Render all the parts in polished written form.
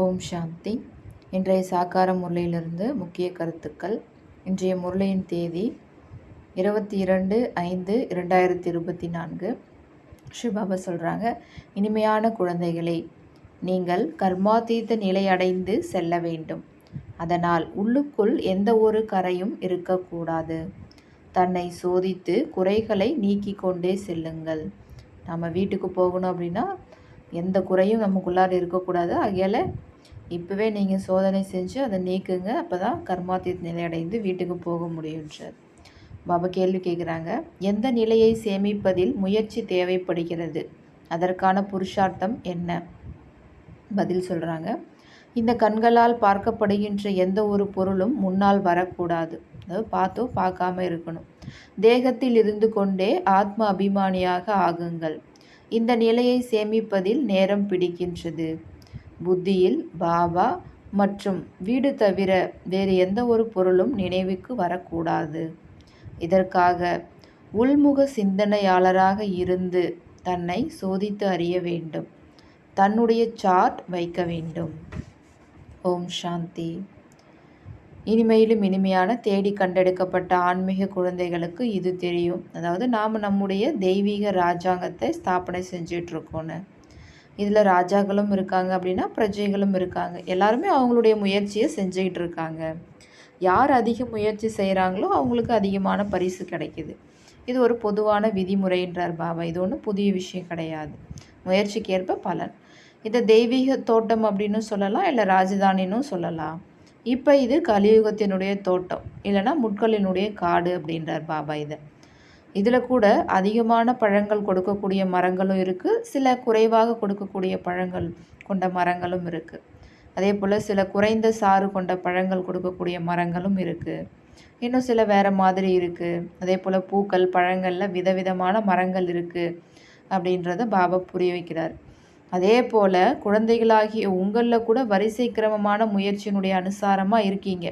ஓம் சாந்தி. இன்றைய சாக்கார முரளியிலிருந்து முக்கிய கருத்துக்கள். இன்றைய முரளியின் தேதி 22/5/2024. ஸ்ரீபாபா சொல்கிறாங்க, இனிமையான குழந்தைகளே, நீங்கள் கர்மாதீத நிலை அடைந்து செல்ல வேண்டும். அதனால் உள்ளுக்குள் எந்த ஒரு கரையும் இருக்கக்கூடாது. தன்னை சோதித்து குறைகளை நீக்கி கொண்டே செல்லுங்கள். நம்ம வீட்டுக்கு போகணும் அப்படின்னா எந்த குறையும் நமக்குள்ளார இருக்கக்கூடாது. ஆகையால் இப்போவே நீங்கள் சோதனை செஞ்சு அதை நீக்குங்க. அப்போ தான் கர்மாதீத் நிலை அடைந்து வீட்டுக்கு போக முடியுன்றார். பாபா கேள்வி கேட்குறாங்க, எந்த நிலையை சேமிப்பதில் முயற்சி தேவைப்படுகிறது? அதற்கான புருஷார்த்தம் என்ன? பதில் சொல்கிறாங்க, இந்த கண்களால் பார்க்கப்படுகின்ற எந்த ஒரு பொருளும் முன்னால் வரக்கூடாது. அதாவது பார்த்தோ பார்க்காம இருக்கணும். தேகத்தில் இருந்து கொண்டே ஆத்ம அபிமானியாக ஆகுங்கள். இந்த நிலையை சேமிப்பதில் நேரம் பிடிக்கின்றது. புத்தியில் பாபா மற்றும் வீடு தவிர வேறு எந்த ஒரு பொருளும் நினைவுக்கு வரக்கூடாது. இதற்காக உள்முக சிந்தனையாளராக இருந்து தன்னை சோதித்து அறிய வேண்டும். தன்னுடைய சார்ட் வைக்க வேண்டும். ஓம் சாந்தி. இனிமையிலும் இனிமையான தேடி கண்டெடுக்கப்பட்ட ஆன்மீக குழந்தைகளுக்கு இது தெரியும். அதாவது நாம் நம்முடைய தெய்வீக ராஜாங்கத்தை ஸ்தாபனை செஞ்சிட்ருக்கோன்னு. இதில் ராஜாக்களும் இருக்காங்க அப்படின்னா பிரஜைகளும் இருக்காங்க. எல்லாருமே அவங்களுடைய முயற்சியை செஞ்சுக்கிட்டு இருக்காங்க. யார் அதிக முயற்சி செய்கிறாங்களோ அவங்களுக்கு அதிகமான பரிசு கிடைக்குது. இது ஒரு பொதுவான விதிமுறைன்றார் பாபா. இது ஒன்றும் புதிய விஷயம் கிடையாது. முயற்சிக்கேற்ப பலன். இதை தெய்வீக தோட்டம் அப்படின்னு சொல்லலாம், இல்லை ராஜதானின்னு சொல்லலாம். இப்போ இது கலியுகத்தினுடைய தோட்டம், இல்லைனா முட்களினுடைய காடு அப்படின்றார் பாபா. இதில் கூட அதிகமான பழங்கள் கொடுக்கக்கூடிய மரங்களும் இருக்குது, சில குறைவாக கொடுக்கக்கூடிய பழங்கள் கொண்ட மரங்களும் இருக்குது. அதே போல் சில குறைந்த சாறு கொண்ட பழங்கள் கொடுக்கக்கூடிய மரங்களும் இருக்குது. இன்னும் சில வேறு மாதிரி இருக்குது. அதே போல் பூக்கள் பழங்களில் விதவிதமான மரங்கள் இருக்குது அப்படின்றத பாபா புரிய வைக்கிறார். அதே போல் குழந்தைகளாகிய உங்களில் கூட வரிசை கிரமமான முயற்சியினுடைய அனுசாரமாக இருக்கீங்க.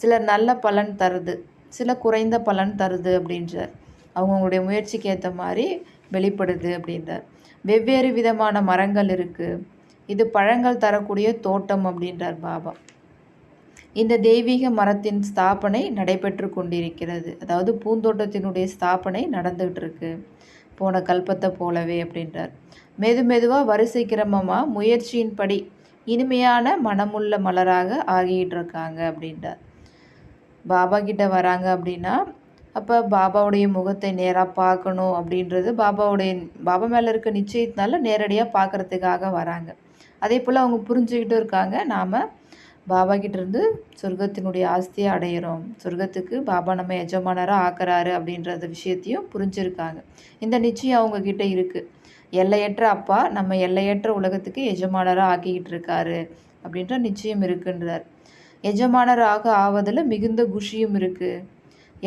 சிலர் நல்ல பலன் தருது, சில குறைந்த பலன் தருது அப்படின்றார். அவங்களுடைய முயற்சிக்கு ஏற்ற மாதிரி வெளிப்படுது அப்படின்றார். வெவ்வேறு விதமான மரங்கள் இருக்குது. இது பழங்கள் தரக்கூடிய தோட்டம் அப்படின்றார் பாபா. இந்த தெய்வீக மரத்தின் ஸ்தாபனை நடைபெற்று கொண்டிருக்கிறது. அதாவது பூந்தோட்டத்தினுடைய ஸ்தாபனை நடந்துகிட்டு இருக்கு, போன கல்பத்தை போலவே அப்படின்றார். மெதுவாக வரிசை கிரமமாக முயற்சியின்படி இனிமையான மனமுள்ள மலராக ஆகிட்டு இருக்காங்க அப்படின்றார். பாபா கிட்ட வராங்க அப்படின்னா அப்போ பாபாவுடைய முகத்தை நேராக பார்க்கணும் அப்படின்றது பாபா மேலே இருக்க நிச்சயத்தினால நேரடியாக பார்க்குறதுக்காக வராங்க. அதே போல் அவங்க புரிஞ்சுக்கிட்டு இருக்காங்க, நாம் பாபா கிட்டேருந்து சொர்க்கத்தினுடைய ஆஸ்தியை அடையிறோம், சொர்க்கத்துக்கு பாபா நம்ம எஜமானராக ஆக்குறாரு அப்படின்றத விஷயத்தையும் புரிஞ்சுருக்காங்க. இந்த நிச்சயம் அவங்கக்கிட்ட இருக்குது. எல்லையற்ற அப்பா நம்ம எல்லையற்ற உலகத்துக்கு எஜமானராக ஆக்கிக்கிட்டு இருக்காரு அப்படின்ற நிச்சயம் இருக்குன்றார். எஜமானராக ஆவதில் மிகுந்த குஷியும் இருக்குது.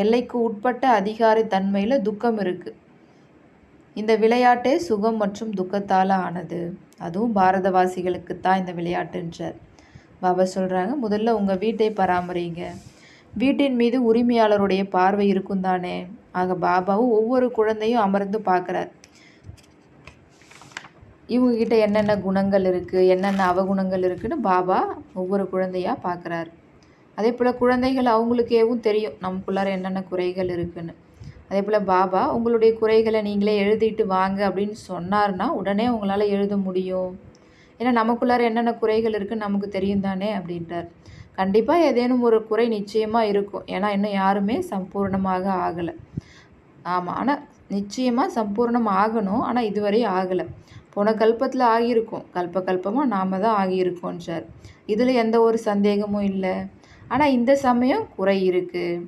எல்லைக்கு உட்பட்ட அதிகாரி தன்மையில் துக்கம் இருக்குது. இந்த விளையாட்டே சுகம் மற்றும் துக்கத்தால் ஆனது. அதுவும் பாரதவாசிகளுக்கு தான் இந்த விளையாட்டுன்றார் பாபா. சொல்கிறாங்க, முதல்ல உங்கள் வீட்டை பராமரிங்க. வீட்டின் மீது உரிமையாளருடைய பார்வை இருக்கும் தானே. ஆக பாபாவும் ஒவ்வொரு குழந்தையும் அமர்ந்து பார்க்குறார். இவங்ககிட்ட என்னென்ன குணங்கள் இருக்குது, என்னென்ன அவகுணங்கள் இருக்குதுன்னு பாபா ஒவ்வொரு குழந்தையாக பார்க்குறாரு. அதே போல் குழந்தைகள் அவங்களுக்கேவும் தெரியும் நமக்குள்ளார என்னென்ன குறைகள் இருக்குதுன்னு. அதே போல் பாபா உங்களுடைய குறைகளை நீங்களே எழுதிட்டு வாங்க அப்படின்னு சொன்னார்னா உடனே உங்களால் எழுத முடியும். ஏன்னா நமக்குள்ளார என்னென்ன குறைகள் இருக்குதுன்னு நமக்கு தெரியும் தானே அப்படின்றார். கண்டிப்பாக ஏதேனும் ஒரு குறை நிச்சயமாக இருக்கும். ஏன்னா இன்னும் யாருமே சம்பூர்ணமாக ஆகலை. ஆமாம், ஆனால் நிச்சயமாக சம்பூர்ணம் ஆகணும். ஆனால் இதுவரை ஆகலை. போன கல்பத்தில் ஆகியிருக்கும், கல்பமாக நாம் தான் ஆகியிருக்கோன்றார். இதில் எந்த ஒரு சந்தேகமும் இல்லை. ஆனால் இந்த சமயம் குறை இருக்குது.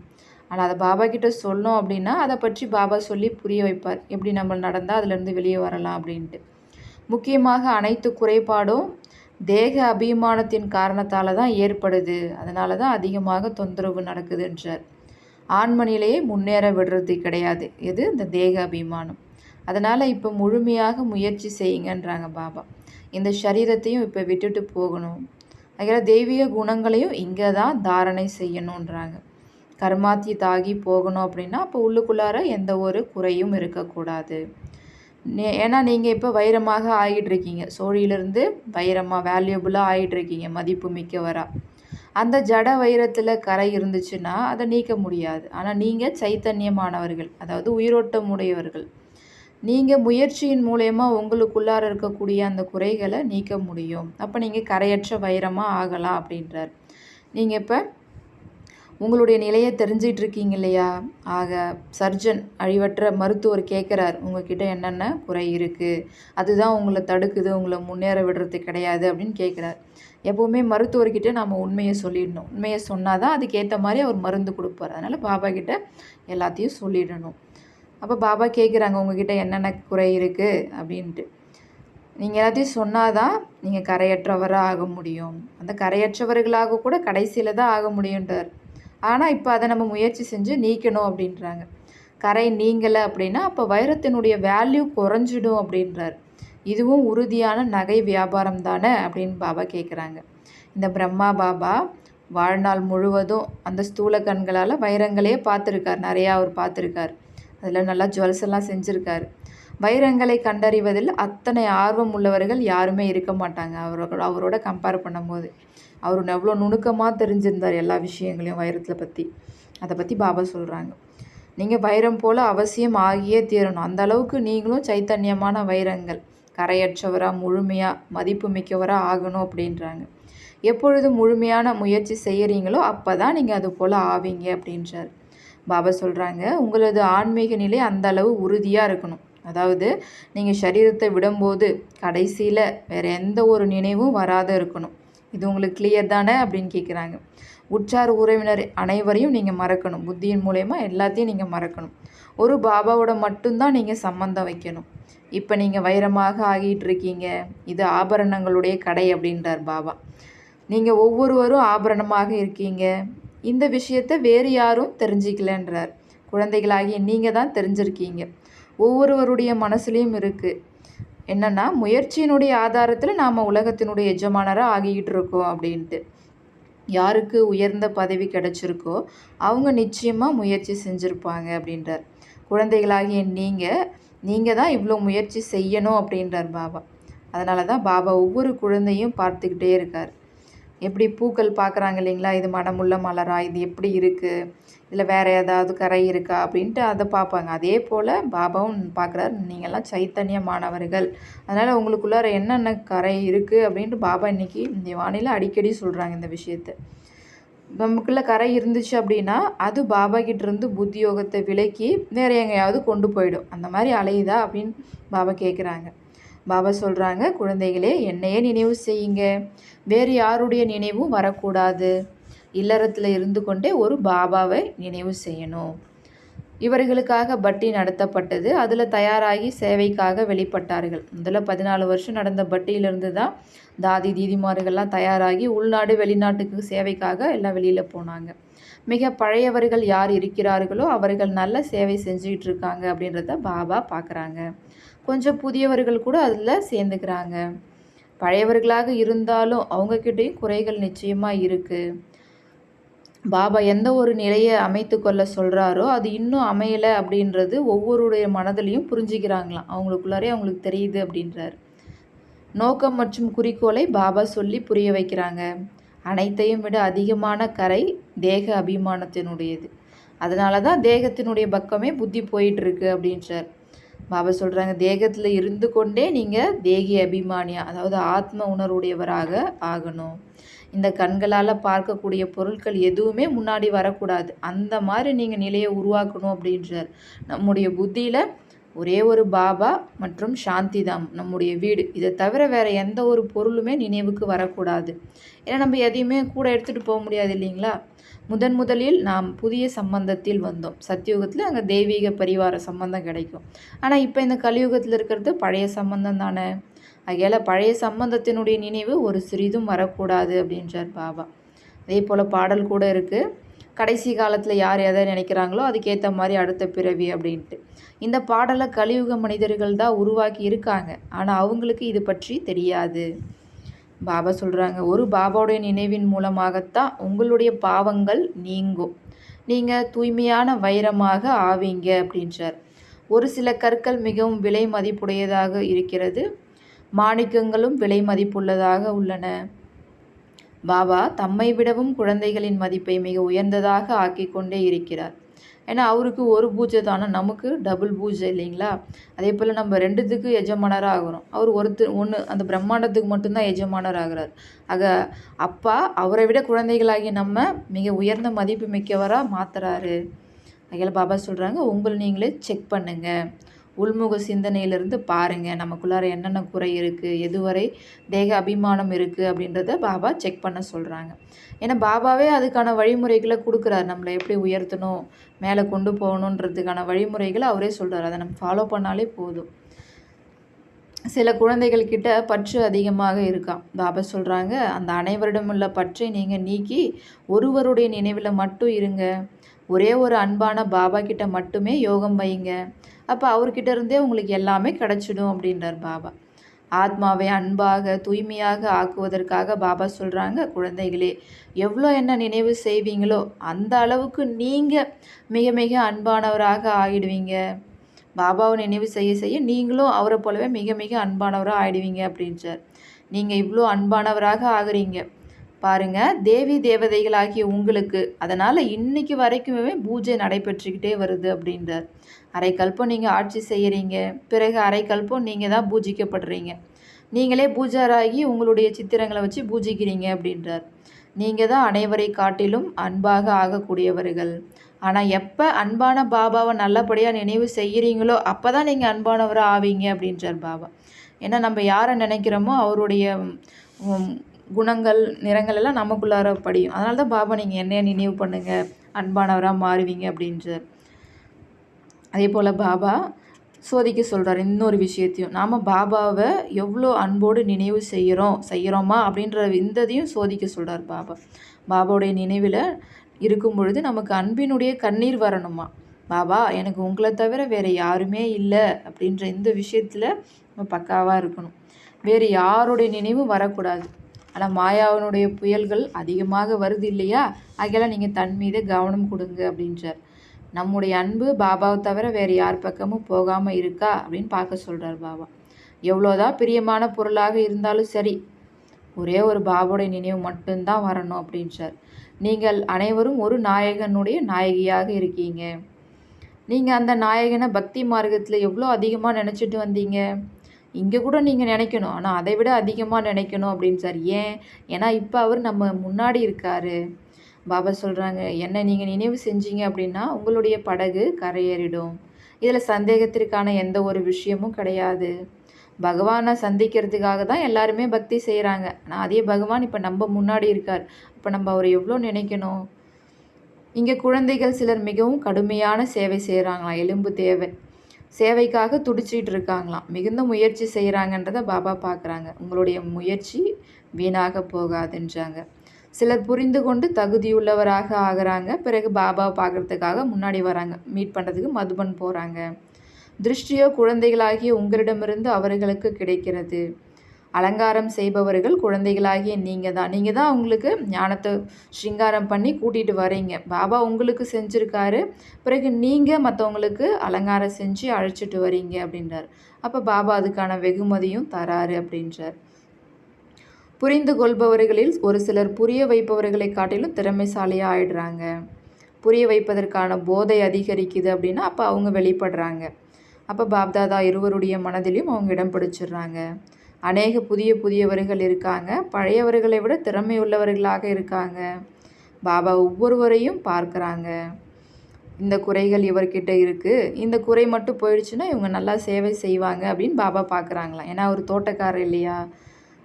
ஆனால் அதை பாபா கிட்ட சொன்னோம் அப்படின்னா அதை பற்றி பாபா சொல்லி புரிய வைப்பார், எப்படி நம்ம நடந்தால் அதிலேருந்து வெளியே வரலாம் அப்படின்ட்டு. முக்கியமாக அனைத்து குறைபாடும் தேக அபிமானத்தின் காரணத்தால் தான் ஏற்படுது. அதனால தான் அதிகமாக தொந்தரவு நடக்குதுன்றார். ஆன்ம நிலையை முன்னேற விடுறது கிடையாது, இது இந்த தேக அபிமானம். அதனால் இப்போ முழுமையாக முயற்சி செய்யுங்கன்றாங்க பாபா. இந்த சரீரத்தையும் இப்போ விட்டுட்டு போகணும். அதில் தெய்வீக குணங்களையும் இங்கே தான் தாரணை செய்யணுன்றாங்க. கர்மாத்தி தாகி போகணும் அப்படின்னா அப்போ உள்ளுக்குள்ளார எந்த ஒரு குறையும் இருக்கக்கூடாது. ஏன்னா நீங்கள் இப்போ வைரமாக ஆகிட்டுருக்கீங்க, சோழியிலேருந்து வைரமாக வேல்யூபுளாக ஆகிட்டுருக்கீங்க, மதிப்பு மிக்கவராக. அந்த ஜட வைரத்தில் கரை இருந்துச்சுன்னா அதை நீக்க முடியாது. ஆனால் நீங்கள் சைத்தன்யமானவர்கள், அதாவது உயிரோட்டம் உடையவர்கள். நீங்கள் முயற்சியின் மூலயமா உங்களுக்குள்ளார இருக்கக்கூடிய அந்த குறைகளை நீக்க முடியும். அப்போ நீங்கள் கரையற்ற வைரமாக ஆகலாம் அப்படின்றார். நீங்கள் இப்போ உங்களுடைய நிலையை தெரிஞ்சிட்டு இருக்கீங்க இல்லையா? ஆக சர்ஜன், அழிவற்ற மருத்துவர் கேட்குறார், உங்ககிட்ட என்னென்ன குறை இருக்குது, அதுதான் உங்களை தடுக்குது, உங்களை முன்னேற விடுறது கிடையாது அப்படின்னு கேட்குறார். எப்போவுமே மருத்துவர்கிட்ட நம்ம உண்மையை சொல்லிடணும். உண்மையை சொன்னால் தான் அதுக்கேற்ற மாதிரி அவர் மருந்து கொடுப்பார். அதனால் பாபா கிட்ட எல்லாத்தையும் சொல்லிடணும். அப்போ பாபா கேட்குறாங்க, உங்ககிட்ட என்னென்ன குறை இருக்குது அப்படின்ட்டு. நீங்கள் எல்லாத்தையும் சொன்னால் தான் நீங்கள் கரையற்றவராக ஆக முடியும். அந்த கரையற்றவர்களாக கூட கடைசியில் தான் ஆக முடியுன்றார். ஆனால் இப்போ அதை நம்ம முயற்சி செஞ்சு நீக்கணும் அப்படின்றாங்க. கரை நீங்கலை அப்படின்னா அப்போ வைரத்தினுடைய வேல்யூ குறைஞ்சிடும் அப்படின்றார். இதுவும் உறுதியான நகை வியாபாரம் தானே அப்படின்னு பாபா கேட்குறாங்க. இந்த பிரம்மா பாபா வாழ்நாள் முழுவதும் அந்த ஸ்தூல கண்களால் வைரங்களே பார்த்துருக்கார், நிறையா அவர் பார்த்துருக்கார். அதில் நல்லா ஜுவல்ஸ் எல்லாம் செஞ்சுருக்காரு. வைரங்களை கண்டறிவதில் அத்தனை ஆர்வம் உள்ளவர்கள் யாருமே இருக்க மாட்டாங்க அவரோட கம்பேர் பண்ணும்போது. அவர் எவ்வளோ நுணுக்கமாக தெரிஞ்சிருந்தார் எல்லா விஷயங்களையும் வைரத்தில் பற்றி. அதை பற்றி பாபா சொல்கிறாங்க. நீங்கள் வைரம் போல் அவசியம் ஆகியே தீரணும். அந்த அளவுக்கு நீங்களும் சைத்தன்யமான வைரங்கள், கரையற்றவராக முழுமையாக மதிப்பு மிக்கவராக ஆகணும் அப்படின்றாங்க. எப்பொழுது முழுமையான முயற்சி செய்கிறீங்களோ அப்போ தான் நீங்கள் அது போல் ஆவீங்க அப்படின்றார். பாபா சொல்கிறாங்க, உங்களது ஆன்மீக நிலை அந்த அளவு உறுதியாக இருக்கணும். அதாவது நீங்கள் சரீரத்தை விடும்போது கடைசியில் வேறு எந்த ஒரு நினைவும் வராத இருக்கணும். இது உங்களுக்கு கிளியர் தானே அப்படின்னு கேட்குறாங்க. உற்றார் உறவினர் அனைவரையும் நீங்கள் மறக்கணும். புத்தியின் மூலயமா எல்லாத்தையும் நீங்கள் மறக்கணும். ஒரு பாபாவோட மட்டும்தான் நீங்கள் சம்பந்தம் வைக்கணும். இப்போ நீங்கள் வைரமாக ஆகிட்டு இருக்கீங்க, இது ஆபரணங்களுடைய கடை அப்படின்றார் பாபா. நீங்கள் ஒவ்வொருவரும் ஆபரணமாக இருக்கீங்க. இந்த விஷயத்தை வேறு யாரும் தெரிஞ்சிக்கலன்றார். குழந்தைகளாகிய நீங்கள் தான் தெரிஞ்சிருக்கீங்க. ஒவ்வொருவருடைய மனசுலேயும் இருக்குது என்னென்னா, முயற்சியினுடைய ஆதாரத்தில் நாம் உலகத்தினுடைய எஜமானராக ஆகிக்கிட்டு இருக்கோம் அப்படின்ட்டு. யாருக்கு உயர்ந்த பதவி கிடச்சிருக்கோ அவங்க நிச்சயமாக முயற்சி செஞ்சுருப்பாங்க அப்படின்றார். குழந்தைகளாகிய நீங்கள் தான் இவ்வளோ முயற்சி செய்யணும் அப்படின்றார் பாபா. அதனால தான் பாபா ஒவ்வொரு குழந்தையும் பார்த்துக்கிட்டே இருக்கார். எப்படி பூக்கள் பார்க்குறாங்க இல்லைங்களா, இது மனமுள்ள மலரா, இது எப்படி இருக்குது, இதில் வேறு ஏதாவது கரை இருக்கா அப்படின்ட்டு அதை பார்ப்பாங்க. அதே போல் பாபாவும் பார்க்குறாரு, நீங்கள்லாம் சைத்தன்யமானவர்கள், அதனால் உங்களுக்குள்ளார என்னென்ன கரை இருக்குது அப்படின்ட்டு பாபா இன்றைக்கி இந்த வானிலை அடிக்கடி சொல்கிறாங்க இந்த விஷயத்தை. நமக்குள்ளே கரை இருந்துச்சு அப்படின்னா அது பாபா கிட்டேருந்து புத்தியோகத்தை விலக்கி வேறு எங்கேயாவது கொண்டு போயிடும். அந்த மாதிரி அலையுதா அப்படின்னு பாபா கேட்குறாங்க. பாபா சொல்கிறாங்க, குழந்தைகளே என்னையே நினைவு செய்யுங்க, வேறு யாருடைய நினைவும் வரக்கூடாது. இல்லறத்தில் இருந்து கொண்டே ஒரு பாபாவை நினைவு செய்யணும். இவர்களுக்காக பட்டி நடத்தப்பட்டது. அதில் தயாராகி சேவைக்காக வெளிப்பட்டார்கள். முதல்ல 14 வருஷம் நடந்த பட்டியிலிருந்து தான் தாதி தீதிமார்கள்லாம் தயாராகி உள்நாடு வெளிநாட்டுக்கு சேவைக்காக எல்லாம் வெளியில் போனாங்க. மிக பழையவர்கள் யார் இருக்கிறார்களோ அவர்கள் நல்ல சேவை செஞ்சுக்கிட்டு இருக்காங்க அப்படின்றத பாபா பார்க்குறாங்க. கொஞ்சம் புதியவர்கள் கூட அதில் சேர்ந்துக்கிறாங்க. பழையவர்களாக இருந்தாலும் அவங்கக்கிட்டேயும் குறைகள் நிச்சயமாக இருக்குது. பாபா எந்த ஒரு நிலையை அமைத்து கொள்ள சொல்கிறாரோ அது இன்னும் அமையலை அப்படின்றது ஒவ்வொருடைய மனதிலையும் புரிஞ்சுக்கிறாங்களாம். அவங்களுக்குள்ளாரே அவங்களுக்கு தெரியுது அப்படின்றார். நோக்கம் மற்றும் குறிக்கோளை பாபா சொல்லி புரிய வைக்கிறாங்க. அனைத்தையும் விட அதிகமான கரை தேக அபிமானத்தினுடையது. அதனால தான் தேகத்தினுடைய பக்கமே புத்தி போயிட்டுருக்கு அப்படின்றார். பாபா சொல்கிறாங்க, தேகத்தில் இருந்து கொண்டே நீங்கள் தேகி அபிமானியா, அதாவது ஆத்ம உணர்வுடையவராக ஆகணும். இந்த கண்களால் பார்க்கக்கூடிய பொருட்கள் எதுவுமே முன்னாடி வரக்கூடாது. அந்த மாதிரி நீங்கள் நிலையை உருவாக்கணும் அப்படின்றார். நம்முடைய புத்தியில் ஒரே ஒரு பாபா மற்றும் சாந்தி தான் நம்முடைய வீடு. இதை தவிர வேறு எந்த ஒரு பொருளுமே நினைவுக்கு வரக்கூடாது. ஏன்னா நம்ம எதையுமே கூட எடுத்துகிட்டு போக முடியாது இல்லைங்களா. முதலில் நாம் புதிய சம்பந்தத்தில் வந்தோம். சத்தியுகத்தில் அங்கே தெய்வீக பரிவார சம்பந்தம் கிடைக்கும். ஆனால் இப்போ இந்த கலியுகத்தில் இருக்கிறது பழைய சம்பந்தம் தானே. ஆகையால் பழைய சம்பந்தத்தினுடைய நினைவு ஒரு சிறிதும் வரக்கூடாது அப்படின்றார் பாபா. அதே போல் பாடல் கூட இருக்குது, கடைசி காலத்தில் யார் எதை நினைக்கிறாங்களோ அதுக்கேற்ற மாதிரி அடுத்த பிறவி அப்படின்ட்டு. இந்த பாடலை கலியுக மனிதர்கள் தான் உருவாக்கி இருக்காங்க. ஆனால் அவங்களுக்கு இது பற்றி தெரியாது. பாபா சொல்கிறாங்க, ஒரு பாபாவுடைய நினைவின் மூலமாகத்தான் உங்களுடைய பாவங்கள் நீங்கும். நீங்கள் தூய்மையான வைரமாக ஆவீங்க அப்படின்றார். ஒரு சில கற்கள் மிகவும் விலை மதிப்புடையதாக இருக்கிறது, மாணிக்கங்களும் விலை மதிப்புள்ளதாக உள்ளன. பாபா தம்மை விடவும் குழந்தைகளின் மதிப்பை மிக உயர்ந்ததாக ஆக்கிக் கொண்டே இருக்கிறார். ஏன்னா அவருக்கு ஒரு பூஜை தானே, நமக்கு டபுள் பூஜை இல்லைங்களா? அதே போல் நம்ம ரெண்டுத்துக்கு எஜமானராக ஆகிறோம். அவர் ஒன்று அந்த பிரம்மாண்டத்துக்கு மட்டும்தான் எஜமானர் ஆகிறார். ஆக அப்பா அவரை விட குழந்தைகளாகி நம்ம மிக உயர்ந்த மதிப்பு மிக்கவராக மாற்றுறாரு. அதில் பாபா சொல்கிறாங்க, உங்களை நீங்களே செக் பண்ணுங்கள், உள்முக சிந்தனையிலிருந்து பாருங்கள், நமக்குள்ளார என்னென்ன குறை இருக்குது, எதுவரை தேக அபிமானம் இருக்குது அப்படின்றத பாபா செக் பண்ண சொல்கிறாங்க. ஏன்னா பாபாவே அதுக்கான வழிமுறைகளை கொடுக்குறாரு, நம்மளை எப்படி உயர்த்தணும், மேலே கொண்டு போகணுன்றதுக்கான வழிமுறைகளை அவரே சொல்கிறார். அதை நம்ம ஃபாலோ பண்ணாலே போதும். சில குழந்தைகள் கிட்ட பற்று அதிகமாக இருக்காம். பாபா சொல்கிறாங்க, அந்த அனைவரிடமுள்ள பற்றை நீங்கள் நீக்கி ஒருவருடைய நினைவில் மட்டும் இருங்க. ஒரே ஒரு அன்பான பாபா கிட்ட மட்டுமே யோகம் வைங்க. அப்போ அவர்கிட்ட இருந்தே உங்களுக்கு எல்லாமே கிடச்சிடும் அப்படின்றார் பாபா. ஆத்மாவை அன்பாக தூய்மையாக ஆக்குவதற்காக பாபா சொல்கிறாங்க, குழந்தைகளே எவ்வளோ என்ன நினைவு செய்வீங்களோ அந்த அளவுக்கு நீங்கள் மிக மிக அன்பானவராக ஆகிடுவீங்க. பாபாவை நினைவு செய்ய செய்ய நீங்களும் அவரை போலவே மிக மிக அன்பானவராக ஆகிடுவீங்க அப்படின்றார். நீங்கள் இவ்வளோ அன்பானவராக ஆகுறீங்க பாருங்க, தேவி தேவதைகளாகிய உங்களுக்கு அதனால் இன்னைக்கு வரைக்குமே பூஜை நடைபெற்றுக்கிட்டே வருது அப்படின்றார். அரைக்கல்பம் நீங்கள் ஆட்சி செய்கிறீங்க, பிறகு அரைக்கல்பம் நீங்கள் தான் பூஜிக்கப்படுறீங்க. நீங்களே பூஜாராகி உங்களுடைய சித்திரங்களை வச்சு பூஜிக்கிறீங்க அப்படின்றார். நீங்கள் தான் அனைவரை காட்டிலும் அன்பாக ஆகக்கூடியவர்கள். ஆனால் எப்போ அன்பான பாபாவை நல்லபடியாக நினைவு செய்கிறீங்களோ அப்போ தான் நீங்கள் அன்பானவராக ஆவீங்க அப்படின்றார் பாபா. ஏன்னா நம்ம யாரை நினைக்கிறோமோ அவருடைய குணங்கள் நிறங்கள் எல்லாம் நமக்குள்ளார படியும். அதனால தான் பாபா நீங்கள் என்னைய நினைவு பண்ணுங்கள், அன்பானவராக மாறுவீங்க அப்படின்றார். அதே போல் பாபா சோதிக்க சொல்கிறார் இன்னொரு விஷயத்தையும், நாம் பாபாவை எவ்வளோ அன்போடு நினைவு செய்கிறோமா அப்படின்ற இந்ததையும் சோதிக்க சொல்கிறார் பாபா. பாபாவுடைய நினைவில் இருக்கும் பொழுது நமக்கு அன்பினுடைய கண்ணீர் வரணுமா. பாபா எனக்கு உங்களை தவிர வேறு யாருமே இல்லை அப்படின்ற இந்த விஷயத்தில் நம்ம பக்காவாக இருக்கணும். வேறு யாருடைய நினைவும் வரக்கூடாது. ஆனால் மாயாவினுடைய புயல்கள் அதிகமாக வருது இல்லையா, ஆகையால் நீங்கள் தன் மீது கவனம் கொடுங்க அப்படின்றார். நம்முடைய அன்பு பாபாவை தவிர வேறு யார் பக்கமும் போகாமல் இருக்கா அப்படின்னு பார்க்க சொல்கிறார் பாபா. எவ்வளோதான் பிரியமான பொருளாக இருந்தாலும் சரி, ஒரே ஒரு பாபாவுடைய நினைவு மட்டும்தான் வரணும் அப்படின்றார். நீங்கள் அனைவரும் ஒரு நாயகனுடைய நாயகியாக இருக்கீங்க. நீங்கள் அந்த நாயகனை பக்தி மார்க்கத்தில் எவ்வளோ அதிகமாக நினச்சிட்டு வந்தீங்க, இங்கே கூட நீங்கள் நினைக்கணும், ஆனால் அதை விட அதிகமாக நினைக்கணும் அப்படின்னு சார். ஏன்னா இப்போ அவர் நம்ம முன்னாடி இருக்கார். பாபா சொல்கிறாங்க, என்னை நீங்கள் நினைவு செஞ்சீங்க அப்படின்னா உங்களுடைய படகு கரையேறிடும். இதில் சந்தேகத்திற்கான எந்த ஒரு விஷயமும் கிடையாது. பகவானை சந்திக்கிறதுக்காக தான் எல்லாருமே பக்தி செய்கிறாங்க. ஆனால் அதே பகவான் இப்போ நம்ம முன்னாடி இருக்கார். இப்போ நம்ம அவரை எவ்வளோ நினைக்கணும். இங்கே குழந்தைகள் சிலர் மிகவும் கடுமையான சேவை செய்கிறாங்களாம், எலும்பு தேவை சேவைக்காக துடிச்சிட்டு இருக்காங்களாம், மிகுந்த முயற்சி செய்கிறாங்கன்றதை பாபா பார்க்குறாங்க. உங்களுடைய முயற்சி வீணாக போகாதுன்றாங்க. சிலர் புரிந்து கொண்டு தகுதியுள்ளவராக ஆகிறாங்க. பிறகு பாபாவை பார்க்குறதுக்காக முன்னாடி வராங்க, மீட் பண்ணுறதுக்கு மதுபன் போகிறாங்க. திருஷ்டியோ குழந்தைகளாகிய உங்களிடமிருந்து அவர்களுக்கு கிடைக்கிறது. அலங்காரம் செய்பவர்கள் குழந்தைகளாகிய நீங்கள் தான் உங்களுக்கு ஞானத்தை ஸ்ருங்காரம் பண்ணி கூட்டிகிட்டு வரீங்க. பாபா உங்களுக்கு செஞ்சுருக்காரு, பிறகு நீங்கள் மற்றவங்களுக்கு அலங்காரம் செஞ்சு அழைச்சிட்டு வரீங்க அப்படின்றார். அப்போ பாபா அதுக்கான வெகுமதியும் தராரு அப்படின்றார். புரிந்து கொள்பவர்களில் ஒரு சிலர் புரிய வைப்பவர்களை காட்டிலும் திறமைசாலியாக ஆயிடுறாங்க. புரிய வைப்பதற்கான போதை அதிகரிக்குது அப்படின்னா அப்போ அவங்க வெளிப்படுறாங்க. அப்போ பாப்தாதா இருவருடைய மனதிலையும் அவங்க இடம் பிடிச்சிடுறாங்க. அநேக புதியவர்கள் இருக்காங்க, பழையவர்களை விட திறமையுள்ளவர்களாக இருக்காங்க. பாபா ஒவ்வொருவரையும் பார்க்குறாங்க. இந்த குறைகள் இவர்கிட்ட இருக்குது, இந்த குறை மட்டும் போயிடுச்சுன்னா இவங்க நல்லா சேவை செய்வாங்க அப்படின்னு பாபா பார்க்குறாங்களாம். ஏன்னா அவர் தோட்டக்காரர் இல்லையா.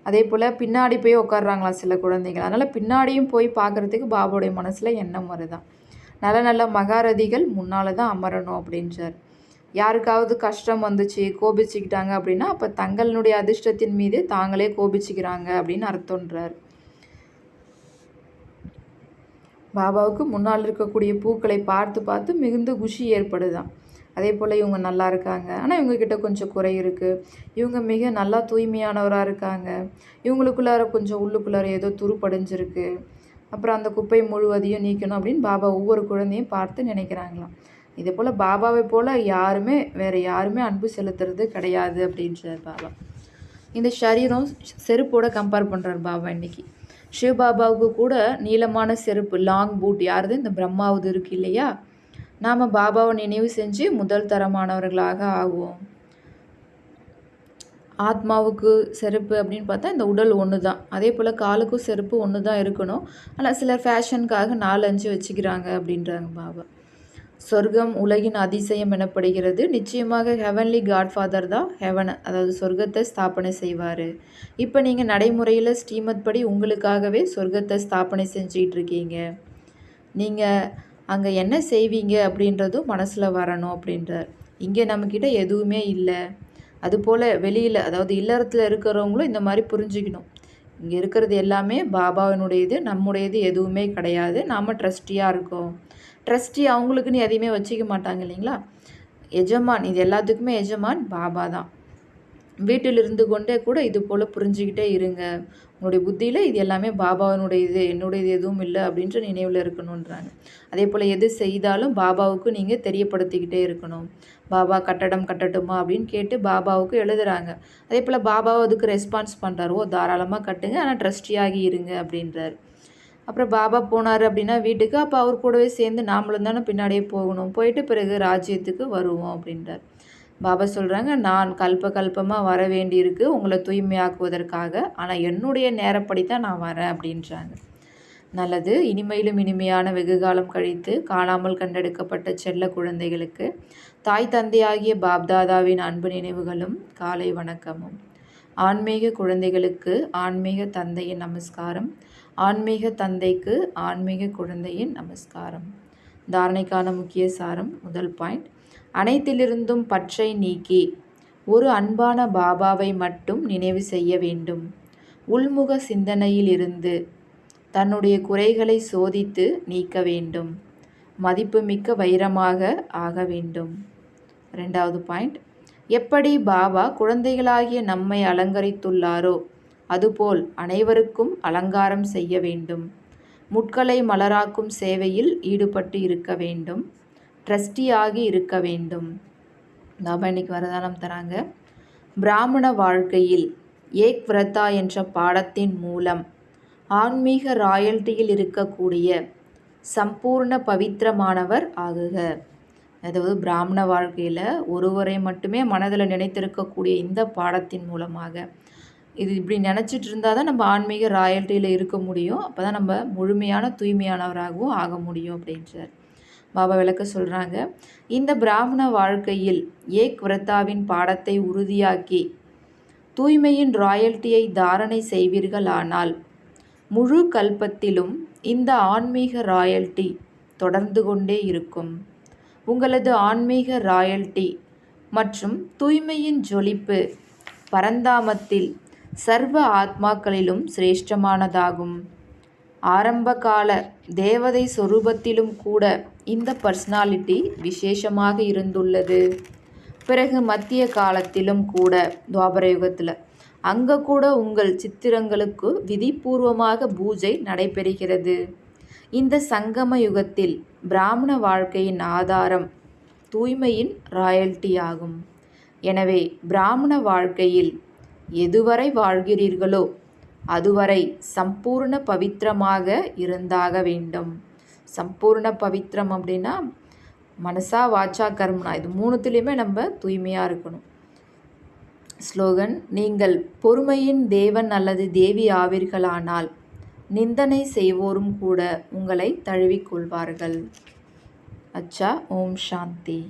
அதே போல் பின்னாடி போய் உட்காடுறாங்களாம் சில குழந்தைகள். அதனால் பின்னாடியும் போய் பார்க்குறதுக்கு பாபாவுடைய மனசில் எண்ணம் வருதான். நல்ல நல்ல மகாரதிகள் முன்னால் தான் அமரணும் அப்படின்றார். யாருக்காவது கஷ்டம் வந்துச்சு, கோபிச்சுக்கிட்டாங்க அப்படின்னா அப்போ தங்களுடைய அதிர்ஷ்டத்தின் மீது தாங்களே கோபிச்சுக்கிறாங்க அப்படின்னு அர்த்தம்ன்றார். பாபாவுக்கு முன்னால் இருக்கக்கூடிய பூக்களை பார்த்து பார்த்து மிகுந்த குஷி ஏற்படுதான். அதே போல் இவங்க நல்லா இருக்காங்க, ஆனால் இவங்கக்கிட்ட கொஞ்சம் குறை இருக்குது. இவங்க மிக நல்லா தூய்மையானவராக இருக்காங்க, இவங்களுக்குள்ளார கொஞ்சம் உள்ளுக்குள்ளார ஏதோ துருப்படைஞ்சிருக்கு, அப்புறம் அந்த குப்பை முழுவதையும் நீக்கணும் அப்படின்னு பாபா ஒவ்வொரு குழந்தையும் பார்த்து நினைக்கிறாங்களாம். இதே போல் பாபாவை போல் வேறு யாருமே அன்பு செலுத்துறது கிடையாது அப்படின்றார் பாபா. இந்த சரீரம் செருப்போட கம்பேர் பண்ணுறார் பாபா இன்றைக்கி. சிவபாபாவுக்கு கூட நீளமான செருப்பு, லாங் பூட் யாருது? இந்த பிரம்மாவது இருக்குது இல்லையா? நாம் பாபாவை நினைவு செஞ்சு முதல் தரமானவர்களாக ஆகுவோம். ஆத்மாவுக்கு செருப்பு அப்படின்னு பார்த்தா இந்த உடல் ஒன்று தான். அதே போல் காலுக்கும் செருப்பு ஒன்று தான் இருக்கணும். ஆனால் சிலர் ஃபேஷனுக்காக 4-5 வச்சுக்கிறாங்க அப்படின்றாங்க பாபா. சொர்க்கம் உலகின் அதிசயம் எனப்படுகிறது. நிச்சயமாக ஹெவன்லி காட்ஃபாதர் தான் அதாவது சொர்க்கத்தை ஸ்தாபனை செய்வார். இப்போ நீங்கள் நடைமுறையில் ஸ்ரீமத் படி உங்களுக்காகவே சொர்க்கத்தை ஸ்தாபனை செஞ்சிகிட்டு இருக்கீங்க. நீங்கள் அங்கே என்ன செய்வீங்க அப்படின்றதும் மனசில் வரணும் அப்படின்றார். இங்கே நம்மக்கிட்ட எதுவுமே இல்லை. அதுபோல் வெளியில் அதாவது இல்லறத்தில் இருக்கிறவங்களும் இந்த மாதிரி புரிஞ்சுக்கணும். இங்கே இருக்கிறது எல்லாமே பாபாவினுடையது, நம்முடையது எதுவுமே கிடையாது. நாம் ட்ரஸ்டியாக இருக்கோம். ட்ரஸ்டி அவங்களுக்குன்னு எதையுமே வச்சுக்க மாட்டாங்க இல்லைங்களா? எஜமான், இது எல்லாத்துக்குமே எஜமான் பாபா தான். வீட்டில் இருந்து கொண்டே கூட இது போல் புரிஞ்சுக்கிட்டே இருங்க. உன்னுடைய புத்தியில் இது எல்லாமே பாபாவினுடையது, என்னுடையது எதுவும் இல்லை அப்படின்ற நினைவில் இருக்கணுன்றாங்க. அதே போல் எது செய்தாலும் பாபாவுக்கு நீங்கள் தெரியப்படுத்திக்கிட்டே இருக்கணும். பாபா கட்டடம் கட்டட்டுமா அப்படின்னு கேட்டு பாபாவுக்கு எழுதுகிறாங்க. அதே போல் பாபாவை அதுக்கு ரெஸ்பான்ஸ் பண்ணுறாரு. தாராளமாக கட்டுங்க, ஆனால் ட்ரஸ்டியாகி இருங்க அப்படின்றார். அப்புறம் பாபா போனார் அப்படின்னா வீட்டுக்கு, அப்போ அவர் கூடவே சேர்ந்து நாமளும் தானே பின்னாடியே போகணும். போயிட்டு பிறகு ராஜ்யத்துக்கு வருவோம் அப்படின்றார். பாபா சொல்கிறாங்க, நான் கல்பமாக வர வேண்டியிருக்கு உங்களை தூய்மையாக்குவதற்காக, ஆனால் என்னுடைய நேரப்படி தான் நான் வரேன் அப்படின்றாங்க. நல்லது. இனிமையிலும் இனிமையான வெகுகாலம் கழித்து காணாமல் கண்டெடுக்கப்பட்ட செல்ல குழந்தைகளுக்கு தாய் தந்தையாகிய பாப்தாதாவின் அன்பு நினைவுகளும் காலை வணக்கமும். ஆன்மீக குழந்தைகளுக்கு ஆன்மீக தந்தையின் நமஸ்காரம். ஆன்மீக தந்தைக்கு ஆன்மீக குழந்தையின் நமஸ்காரம். தாரணைக்கான முக்கிய சாரம். முதல் பாயிண்ட், அனைத்திலிருந்தும் பற்றை நீக்கி ஒரு அன்பான பாபாவை மட்டும் நினைவு செய்ய வேண்டும். உள்முக சிந்தனையில் இருந்து தன்னுடைய குறைகளை சோதித்து நீக்க வேண்டும். மதிப்புமிக்க வைரமாக ஆக வேண்டும். 2வது பாயிண்ட், எப்படி பாபா குழந்தைகளாகிய நம்மை அலங்கரித்துள்ளாரோ அதுபோல் அனைவருக்கும் அலங்காரம் செய்ய வேண்டும். முட்களை மலராக்கும் சேவையில் ஈடுபட்டு இருக்க வேண்டும். ட்ரஸ்டியாகி இருக்க வேண்டும். பாபா இன்னைக்கு வரதானம் தராங்க. பிராமண வாழ்க்கையில் ஏக் விரதா என்ற பாடத்தின் மூலம் ஆன்மீக ராயல்ட்டியில் இருக்கக்கூடிய சம்பூர்ண பவித்திரமானவர் ஆகுக. அதாவது பிராமண வாழ்க்கையில் ஒருவரை மட்டுமே மனதில் நினைத்திருக்கக்கூடிய இந்த பாடத்தின் மூலமாக, இது இப்படி நினச்சிட்டு இருந்தால் தான் நம்ம ஆன்மீக ராயல்ட்டியில் இருக்க முடியும். அப்போ தான் நம்ம முழுமையான தூய்மையானவராகவும் ஆக முடியும் அப்படின்றார் பாபா. விளக்க சொல்கிறாங்க, இந்த பிராமண வாழ்க்கையில் ஏக் விரதாவின் பாடத்தை உறுதியாக்கி தூய்மையின் ராயல்ட்டியை தாரணை செய்வீர்களானால் முழு கல்பத்திலும் இந்த ஆன்மீக ராயல்ட்டி தொடர்ந்து கொண்டே இருக்கும். உங்களது ஆன்மீக ராயல்ட்டி மற்றும் தூய்மையின் ஜொலிப்பு பரந்தாமத்தில் சர்வ ஆத்மாக்களிலும் சிரேஷ்டமானதாகும். ஆரம்பகால தேவதை சொரூபத்திலும் கூட இந்த பர்சனாலிட்டி விசேஷமாக இருந்துள்ளது. பிறகு மத்திய காலத்திலும் கூட, துவாபர யுகத்தில், அங்கே கூட உங்கள் சித்திரங்களுக்கு விதிபூர்வமாக பூஜை நடைபெறுகிறது. இந்த சங்கம யுகத்தில் பிராமண வாழ்க்கையின் ஆதாரம் தூய்மையின் ராயல்ட்டி ஆகும். எனவே பிராமண வாழ்க்கையில் எதுவரை வாழ்கிறீர்களோ அதுவரை சம்பூர்ண பவித்திரமாக இருந்தாக வேண்டும். சம்பூர்ண பவித்திரம் அப்படின்னா மனசா வாச்சா கர்மனா, இது மூணுத்துலேயுமே நம்ம தூய்மையாக இருக்கணும். ஸ்லோகன், நீங்கள் பொறுமையின் தேவன் அல்லது தேவி ஆவீர்களானால் நிந்தனை செய்வோரும் கூட உங்களை தழுவிக்கொள்வார்கள். அச்சா. ஓம் சாந்தி.